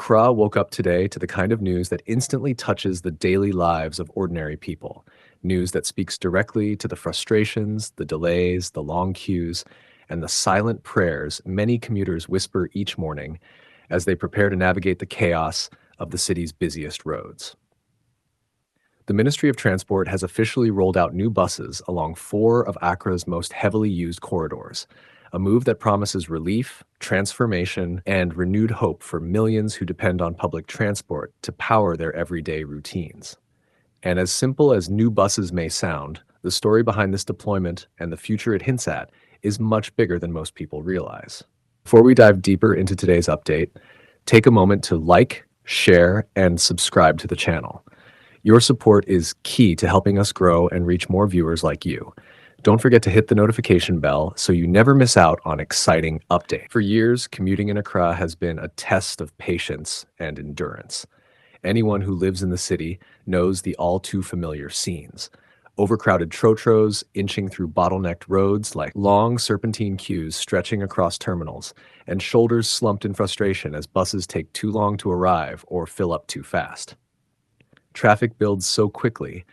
Accra woke up today to the kind of news that instantly touches the daily lives of ordinary people. News that speaks directly to the frustrations, the delays, the long queues, and the silent prayers many commuters whisper each morning as they prepare to navigate the chaos of the city's busiest roads. The Ministry of Transport has officially rolled out new buses along four of Accra's most heavily used corridors, a move that promises relief, transformation, and renewed hope for millions who depend on public transport to power their everyday routines. And as simple as new buses may sound, the story behind this deployment and the future it hints at is much bigger than most people realize. Before we dive deeper into today's update, take a moment to like, share, and subscribe to the channel. Your support is key to helping us grow and reach more viewers like you. Don't forget to hit the notification bell so you never miss out on exciting updates. For years, commuting in Accra has been a test of patience and endurance. Anyone who lives in the city knows the all too familiar scenes. Overcrowded trotros inching through bottlenecked roads like long serpentine queues stretching across terminals, and shoulders slumped in frustration as buses take too long to arrive or fill up too fast. Traffic builds so quickly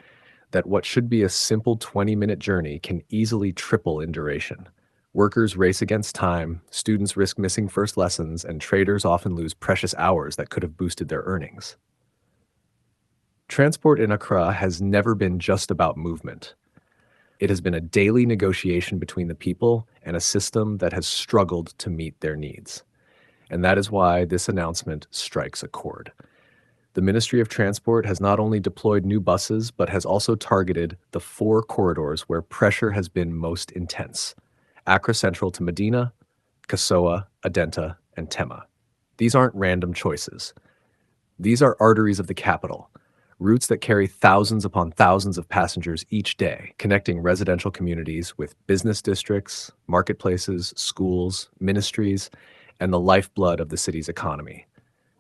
that what should be a simple 20-minute journey can easily triple in duration. Workers race against time, students risk missing first lessons, and traders often lose precious hours that could have boosted their earnings. Transport in Accra has never been just about movement. It has been a daily negotiation between the people and a system that has struggled to meet their needs. And that is why this announcement strikes a chord. The Ministry of Transport has not only deployed new buses, but has also targeted the four corridors where pressure has been most intense: Accra Central to Medina, Kasoa, Adenta, and Tema. These aren't random choices. These are arteries of the capital, routes that carry thousands upon thousands of passengers each day, connecting residential communities with business districts, marketplaces, schools, ministries, and the lifeblood of the city's economy.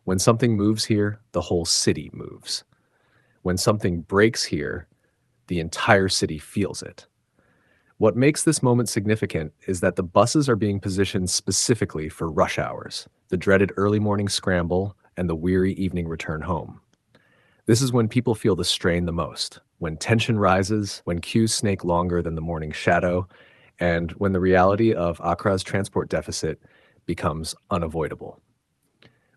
When something moves here, the whole city moves. When something breaks here, the entire city feels it. What makes this moment significant is that the buses are being positioned specifically for rush hours, the dreaded early morning scramble, and the weary evening return home. This is when people feel the strain the most, when tension rises, when queues snake longer than the morning shadow, and when the reality of Accra's transport deficit becomes unavoidable.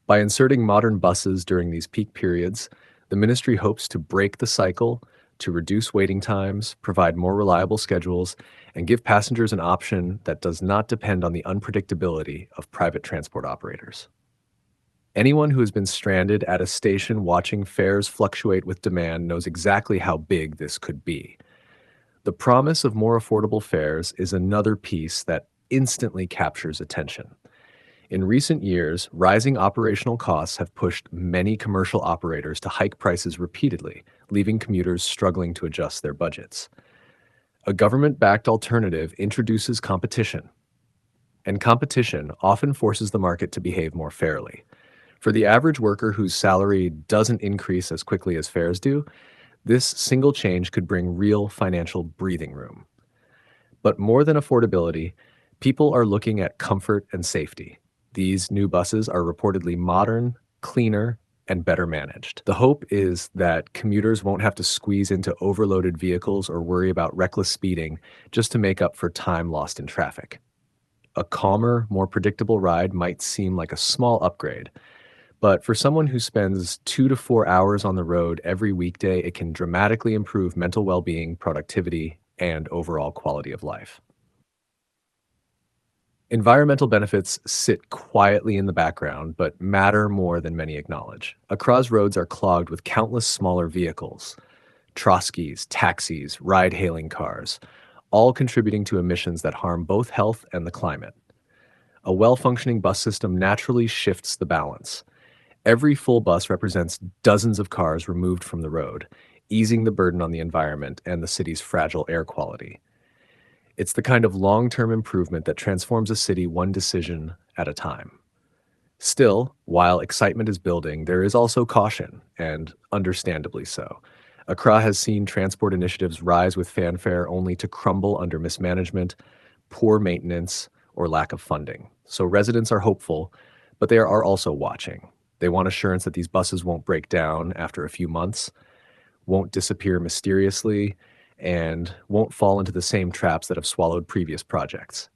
By inserting modern buses during these peak periods, the ministry hopes to break the cycle, to reduce waiting times, provide more reliable schedules, and give passengers an option that does not depend on the unpredictability of private transport operators. Anyone who has been stranded at a station watching fares fluctuate with demand knows exactly how big this could be. The promise of more affordable fares is another piece that instantly captures attention. In recent years, rising operational costs have pushed many commercial operators to hike prices repeatedly, leaving commuters struggling to adjust their budgets. A government-backed alternative introduces competition, and competition often forces the market to behave more fairly. For the average worker whose salary doesn't increase as quickly as fares do, this single change could bring real financial breathing room. But more than affordability, people are looking at comfort and safety. These new buses are reportedly modern, cleaner, and better managed. The hope is that commuters won't have to squeeze into overloaded vehicles or worry about reckless speeding just to make up for time lost in traffic. A calmer, more predictable ride might seem like a small upgrade, but for someone who spends 2 to 4 hours on the road every weekday, it can dramatically improve mental well-being, productivity, and overall quality of life. Environmental benefits sit quietly in the background, but matter more than many acknowledge. Accra's roads are clogged with countless smaller vehicles, troskis, taxis, ride-hailing cars, all contributing to emissions that harm both health and the climate. A well-functioning bus system naturally shifts the balance. Every full bus represents dozens of cars removed from the road, easing the burden on the environment and the city's fragile air quality. It's the kind of long-term improvement that transforms a city one decision at a time. Still, while excitement is building, there is also caution, and understandably so. Accra has seen transport initiatives rise with fanfare only to crumble under mismanagement, poor maintenance, or lack of funding. So residents are hopeful, but they are also watching. They want assurance that these buses won't break down after a few months, won't disappear mysteriously, and won't fall into the same traps that have swallowed previous projects.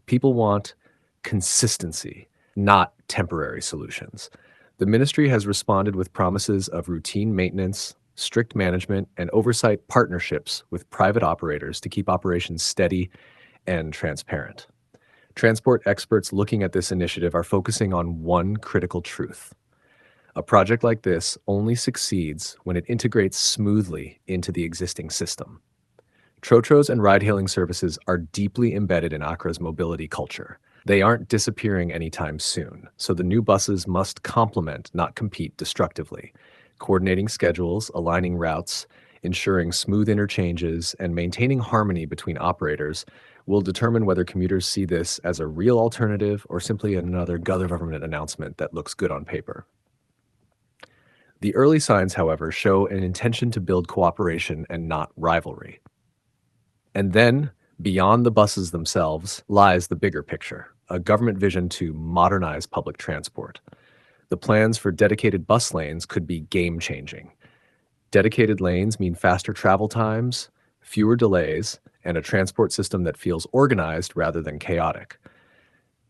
People want consistency, not temporary solutions. The ministry has responded with promises of routine maintenance, strict management, and oversight partnerships with private operators to keep operations steady and transparent. Transport experts looking at this initiative are focusing on one critical truth. A project like this only succeeds when it integrates smoothly into the existing system. Trotros and ride-hailing services are deeply embedded in Accra's mobility culture. They aren't disappearing anytime soon, so the new buses must complement, not compete destructively. Coordinating schedules, aligning routes, ensuring smooth interchanges, and maintaining harmony between operators will determine whether commuters see this as a real alternative or simply another government announcement that looks good on paper. The early signs, however, show an intention to build cooperation and not rivalry. And then, beyond the buses themselves, lies the bigger picture, a government vision to modernize public transport. The plans for dedicated bus lanes could be game-changing. Dedicated lanes mean faster travel times, fewer delays, and a transport system that feels organized rather than chaotic.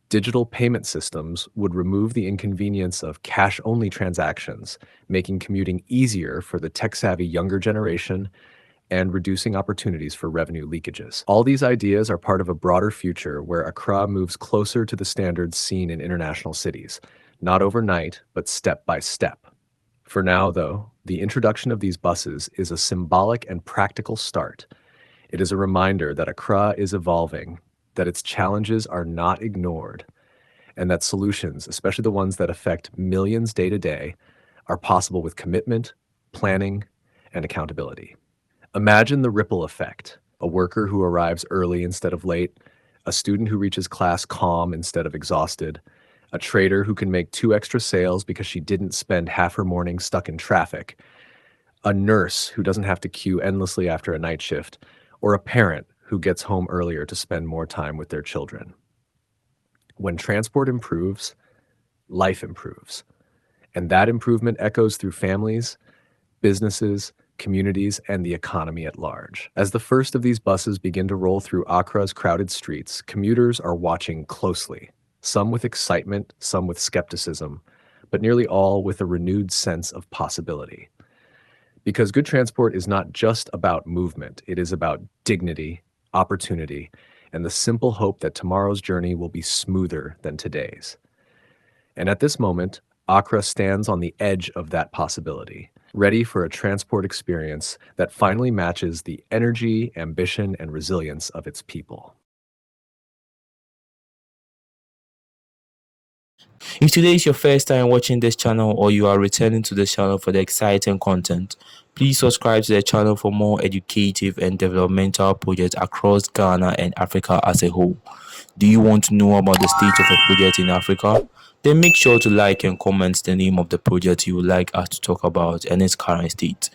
Digital payment systems would remove the inconvenience of cash-only transactions, making commuting easier for the tech-savvy younger generation and reducing opportunities for revenue leakages. All these ideas are part of a broader future where Accra moves closer to the standards seen in international cities, not overnight, but step by step. For now, though, the introduction of these buses is a symbolic and practical start. It is a reminder that Accra is evolving, that its challenges are not ignored, and that solutions, especially the ones that affect millions day to day, are possible with commitment, planning, and accountability. Imagine the ripple effect: a worker who arrives early instead of late, a student who reaches class calm instead of exhausted, a trader who can make 2 extra sales because she didn't spend half her morning stuck in traffic, a nurse who doesn't have to queue endlessly after a night shift, or a parent who gets home earlier to spend more time with their children. When transport improves, life improves. And that improvement echoes through families, businesses, communities, and the economy at large. As the first of these buses begin to roll through Accra's crowded streets, commuters are watching closely, some with excitement, some with skepticism, but nearly all with a renewed sense of possibility. Because good transport is not just about movement, it is about dignity, opportunity, and the simple hope that tomorrow's journey will be smoother than today's. And at this moment, Accra stands on the edge of that possibility, ready for a transport experience that finally matches the energy, ambition, and resilience of its people. If today is your first time watching this channel or you are returning to this channel for the exciting content, please subscribe to the channel for more educative and developmental projects across Ghana and Africa as a whole. Do you want to know about the state of a project in Africa? Then make sure to like and comment the name of the project you would like us to talk about and its current state.